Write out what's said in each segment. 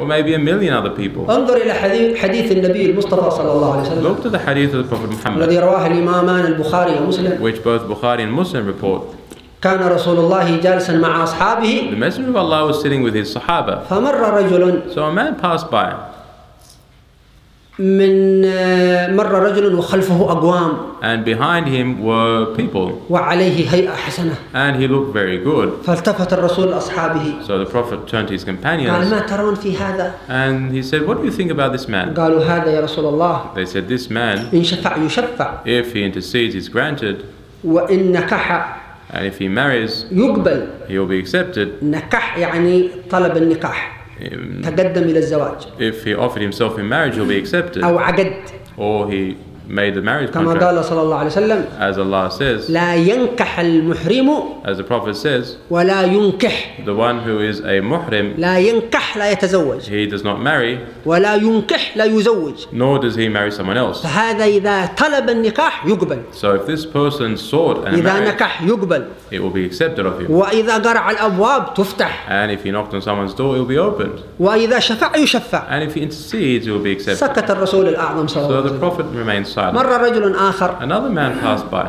or maybe a million other people. انظر إلى حديث النبي المصطفى صلى الله عليه وسلم Look to the hadith of the Prophet Muhammad, الذي رواه الإمامان البخاري ومسلم. which both Bukhari and Muslim report. كان رسول الله جالسا مع أصحابه The Messenger of Allah was sitting with his Sahaba. فمر رجل So a man passed by. مر رجل وخلفه أقوام And behind him were people. وعليه هيئة حسنة And he looked very good. فالتفت الرسول لأصحابه So the Prophet turned to his قال companions ما ترون في هذا؟ and he said, what do you think about this man? قالوا هذا يا رسول الله They said, this man, إن شفع يشفع if he intercedes, he's granted. وإن نكح And if he marries, يقبل. he will be accepted. نكح يعني طلب النكاح تقدم إلى الزواج. If he offered himself in marriage, he'll be accepted. أو عقد Or he made the marriage كما contract. قال صلى الله عليه وسلم As Allah says, لا ينكح المحرم as the Prophet says, ولا ينكح. the one who is a muhrim, لا ينكح لا يتزوج he does not marry, ولا ينكح لا يزوج. nor does he marry someone else. فهذا إذا طلب النكاح يقبل. So if this person sought a إذا marriage, نكح يقبل. it will be accepted of him. وإذا قرع الأبواب تفتح. And if he knocked on someone's door, it will be opened. وإذا شفع يشفع. And if he intercedes, it will be accepted. سكت الرسول الأعظم صلى الله So عليه the وسلم. Prophet remained silent. مر رجل آخر Another man passed by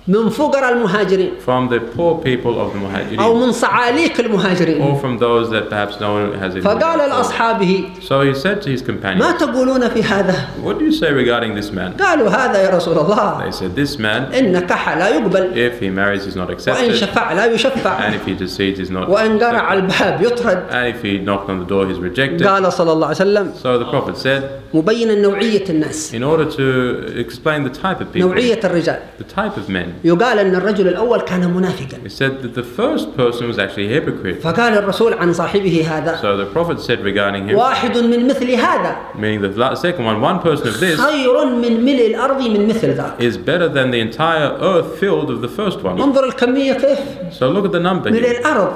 من فقراء المهاجرين from the poor people of the أو Muhajirin, من صعاليك المهاجرين. or from those that perhaps no one has فقال any. لأصحابه So he said to his ما companions, تقولون في هذا؟ what do you say regarding this man? قالوا هذا يا رسول الله They said, this man, إن نكح لا يقبل if he marries, he's not وإن accepted. شفع لا يشفع And if he intercedes, he's not وإن قرع accepted. الباب يطرد. And if he knocked on the door, he's rejected. قال صلى الله عليه وسلم So the Prophet said, مبينا نوعية الناس in order to explain the type of people, نوعية الرجال. the type of men, يقال أن الرجل الأول كان منافقا. he said that the first person was actually a hypocrite. فقال الرسول عن صاحبه هذا So the Prophet said regarding him, واحد من مثل هذا meaning the second one person of this خير من ملء الأرض من مثل ذاك. is better than the entire earth filled of the first one. انظر الكمية كيف So look at the number ملء here. الأرض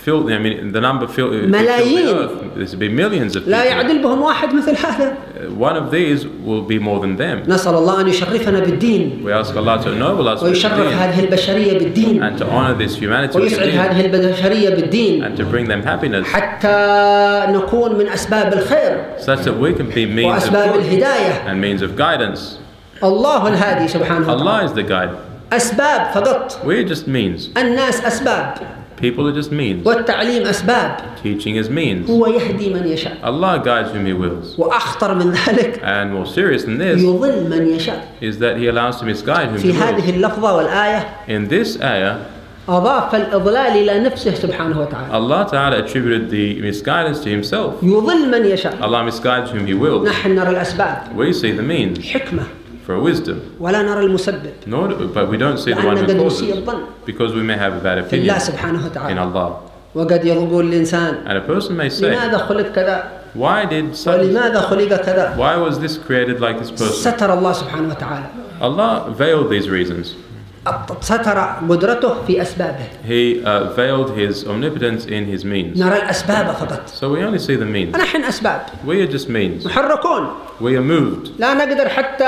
Filled, I mean, the number filled the ملايين. earth. This would be millions of لا people. يعدل بهم واحد مثل هذا. One of these will be more than them. نسأل الله أن يشرفنا بالدين We ask Allah to ennoble us with ويشرف the deen, هذه البشرية بالدين and to honor this humanity with the ويسعد deen, هذه البشرية بالدين and to bring them happiness, حتى نكون من أسباب الخير such that we can be means of وأسباب good الهداية. and means of guidance. الله الهادي سبحانه وتعالى. Allah is the guide. أسباب فقط. We're just means. الناس أسباب People are just means. والتعليم أسباب. Teaching is means. هو يهدي من يشاء. Allah guides whom He wills. وأخطر من ذلك And more serious than this يضل من يشاء. is that He allows to misguide whom في He هذه wills. اللفظة والآية In this ayah, أضاف الإضلال إلى نفسه سبحانه وتعالى. Allah Ta'ala attributed the misguidance to Himself. يضل من يشاء. Allah misguides whom He wills. نحن نرى الأسباب We see the means حكمة for wisdom, ولا نرى المسبب but we don't see the one لأن who قد causes, نسيء الظن because we may have a bad في opinion الله سبحانه in وتعالى. Allah. وقد يقول الإنسان And a person may say, لماذا خلق كذا why did such, ولماذا خلق كذا. why was this created like this person? ستر الله سبحانه وتعالى. Allah veiled these reasons. ستر قدرته في أسبابه. He veiled His omnipotence in His means. نرى الأسباب فقط. So we only see the means. نحن أسباب We are just means. محركون. We are moved. لا نقدر حتى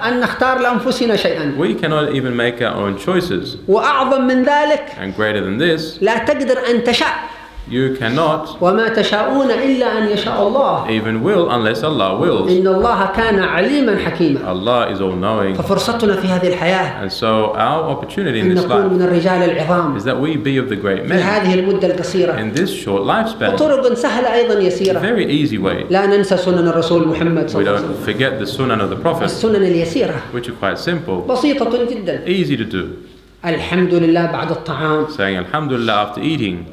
أن نختار لأنفسنا شيئا. We cannot even make our own choices. وأعظم من ذلك And greater than this, لا تقدر أن تشاء you cannot وما تشاءون إلا أن يشاء الله. even will unless Allah wills. إن الله كان عليما حكيما. Allah is all-knowing. ففرصتنا في هذه الحياة And so our opportunity in أن this نكون life من الرجال العظام is that we be of the great في men هذه المدة القصيرة. in this short lifespan. وطرق سهلة أيضا A يسيرة. very easy way. لا ننسى سنن الرسول محمد صلى We الله عليه don't وسلم. forget the sunnah of the Prophet, السنن اليسيرة which are quite simple, بسيطة جدا. easy to do. الحمد لله بعد الطعام Saying Alhamdulillah after eating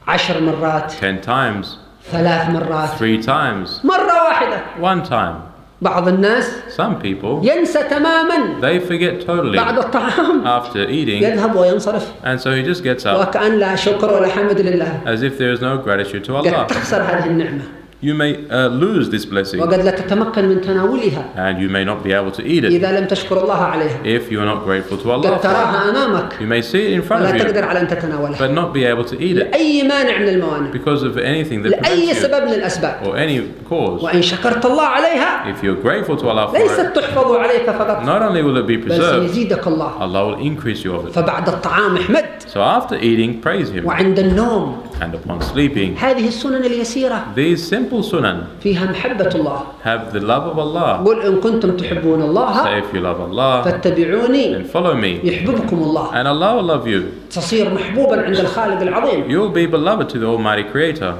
10 مرات 10 times, 3 مرات 3 times, مرة واحدة. 1 time. بعض الناس Some people, ينسى تماما they forget totally بعد الطعام after eating, يذهب وينصرف and so he just gets up وكأن لا شكر ولا حمد لله. as if there is no gratitude to قد Allah. تخسر هذه النعمة You may lose this blessing, وقد لا تتمكن من تناولها and you may not be able to eat it إذا لم تشكر الله عليها. if you are not grateful to قد Allah. تراها أمامك You may see it in front ولا of you, تقدر على أن تتناولها but not be able to eat it لأي مانع من الموانع because of anything that لأي prevents you سبب من الأسباب. or any cause. وإن شكرت الله عليها If you're grateful to Allah for ليست it, تحفظ عليك فقط not only will it be بل preserved, سيزيدك الله. Allah will increase you of it. فبعد الطعام احمد So after eating, praise Him. وعند النوم. And upon sleeping. هذه السنن اليسيرة These simple sunan فيها محبة الله. have the love of Allah. قل إن كنتم تحبون Say الله if you love Allah, فاتبعوني then follow me. يحببكم الله. And Allah will love you. تصير محبوبا عند الخالق العظيم. You'll be beloved to the Almighty Creator.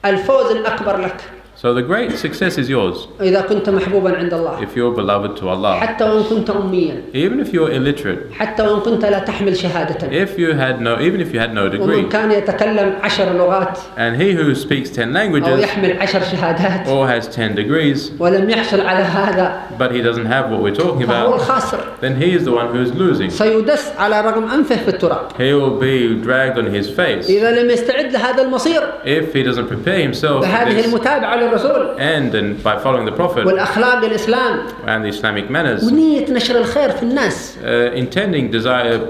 الفوز الأكبر لك So the great success is yours إذا كنت محبوبا عند الله. if you're beloved to Allah. حتى وإن كنت أميا. Even if you're illiterate. حتى وإن كنت لا تحمل شهادة. Even if you had no degree. ومن كان يتكلم 10 لغات. And he who speaks 10 languages. أو يحمل 10 شهادات. Or has 10 degrees. ولم يحصل على هذا. But he doesn't have what we're talking فهو about. الخاسر. Then he is the one who is losing. سيدس على رغم أنفه في التراب. He will be dragged on his face. إذا لم يستعد لهذا المصير. If he doesn't prepare himself for بهذه this. المتابعة للرسول. And by following the Prophet والأخلاق الإسلام and the Islamic manners, ونية نشر الخير في الناس intending,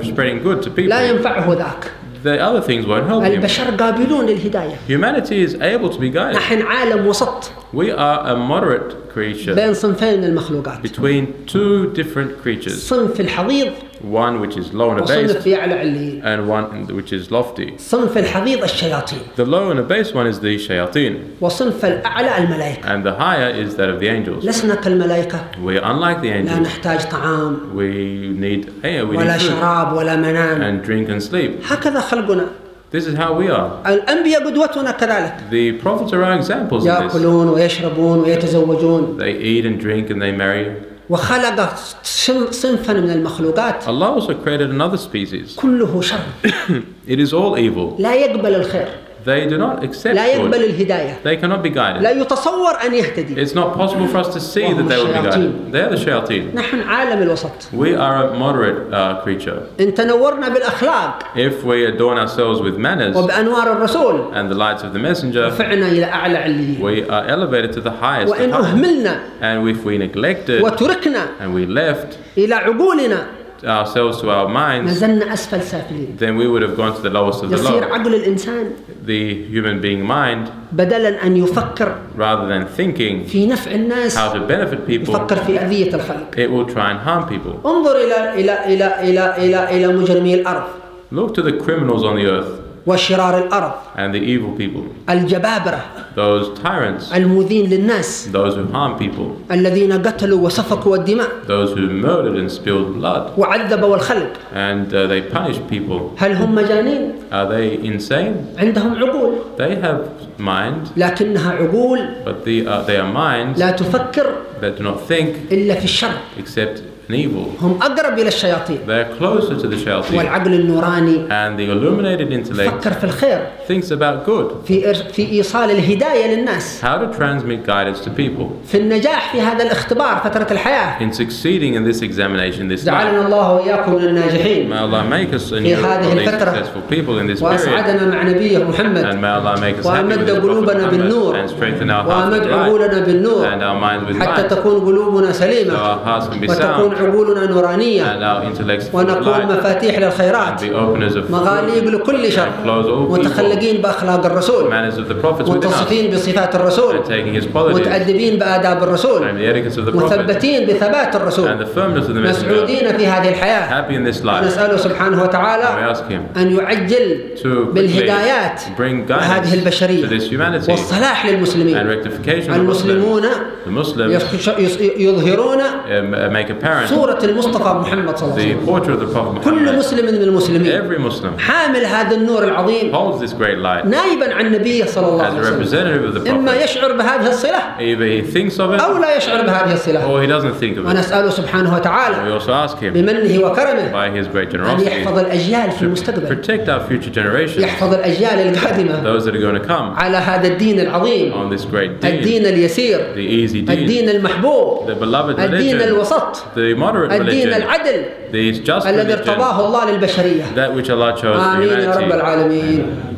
spreading good to people, لا ينفعه ذاك. the other things won't help him. البشر قابلون للهداية. Humanity is able to be guided. نحن عالم وسط We are a moderate creature بين صنفين من المخلوقات. between two different creatures, صنف الحضيض one which is low and وصنف abased في أعلى عليين. and one which is lofty. صنف الحضيض الشياطين The low and abased one is the shayateen, وصنف الأعلى الملائكة. and the higher is that of the angels. لسنا كالملائكة. We are unlike the لا angels. نحتاج طعام We need ولا food شراب ولا منام. and drink and sleep. هكذا خلقنا. This is how we are. الأنبياء قدوتنا كذلك. The prophets are our examples of this. يأكلون ويشربون ويتزوجون. They eat and drink and they marry. وخلق صنفا من المخلوقات Allah also created another species. كله شر. It is all evil. لا يقبل الخير. They do not accept لا يقبل good. الهداية. They cannot be لا guided. يتصور أن يهتدي. It's not possible for us to see that they will be guided. They are the shayateen. نحن عالم الوسط. We are a moderate creature. إن تنورنا بالأخلاق If we adorn ourselves with manners وبأنوار الرسول and the lights of the messenger, رفعنا إلى أعلى عليين. we are elevated to the highest of وإن heights. أهملنا And if we neglected وتركنا and we left إلى عقولنا ourselves to our minds, نزلنا أسفل سافلين. then we would have gone to the lowest of the يصير low. عقل الإنسان The human being mind, بدلا أن يفكر rather than thinking في نفع الناس how to benefit people, يفكر في أذية الخلق. it will try and harm people. انظر إلى مجرمي الأرض Look to the criminals on the earth وشرار الأرض and the evil people, الجبابرة those tyrants, المؤذين للناس those who harm people, الذين قتلوا وسفكوا الدماء those who murdered and spilled blood, وعذبوا الخلق. and they punish people. هل هم مجانين؟ Are they insane? عندهم عقول They have mind, لكنها عقول but they are minds لا تفكر that do not think إلا في الشر. except in evil. هم أقرب إلى الشياطين. They are closer to the shayateen, والعقل النوراني and the illuminated intellect فكر في الخير thinks about good, في إيصال الهداية للناس how to transmit guidance to people, في النجاح في هذا الاختبار فترة الحياة. in succeeding in this examination, this life. جعلنا الله وإياكم من الناجحين May Allah make us and في you هذه of these الفترة successful people in this period, وأسعدنا مع نبيه محمد and may Allah make us happy with وأمد the Prophet قلوبنا Muhammad, بالنور and strengthen our hearts وأمد with light, عقولنا بالنور and our minds with حتى light, تكون قلوبنا so سليمة our hearts can be وتكون sound, عقولنا نورانية and our intellects full of ونكون light, مفاتيح and للخيرات be openers of مغاليق لكل شر and close all people, متخلقين بأخلاق الرسول manners of the prophets within us, متصفين بصفات الرسول and taking his qualities, متأدبين بآداب الرسول and the etiquettes of the prophet, مثبتين بثبات and الرسول the firmness of the messenger, مسعودين في هذه الحياة. happy in this life. ونسأله سبحانه And we وتعالى ask him أن يعجل to بالهدايات bring لهذه guidance to البشرية this humanity والصلاح and للمسلمين. rectification of the Muslims. المسلمون The Muslims يظهرون make apparent صورة المصطفى محمد صلى الله عليه the وسلم. portrait of the Prophet كل Muhammad. مسلم من المسلمين Every Muslim حامل هذا النور العظيم holds this great light نائبا عن نبيه صلى الله as عليه a وسلم. representative of the إما Prophet. يشعر بهذه الصلة Either he thinks of it أو لا يشعر بهذه الصلة. or he doesn't think of it. ونسأله سبحانه We وتعالى also ask him بمنه وكرمه by his great أن generosity يحفظ الأجيال في المستقبل. protect our future generations, يحفظ الأجيال القادمة those that are going to come على هذا الدين العظيم on this great الدين deen, اليسير the easy deen, الدين المحبوب the beloved الدين religion, الوسط the moderate الدين religion, العدل the just الذي religion, ارتضاه الله للبشرية. that which Allah chose for آمين يا رب humanity. العالمين.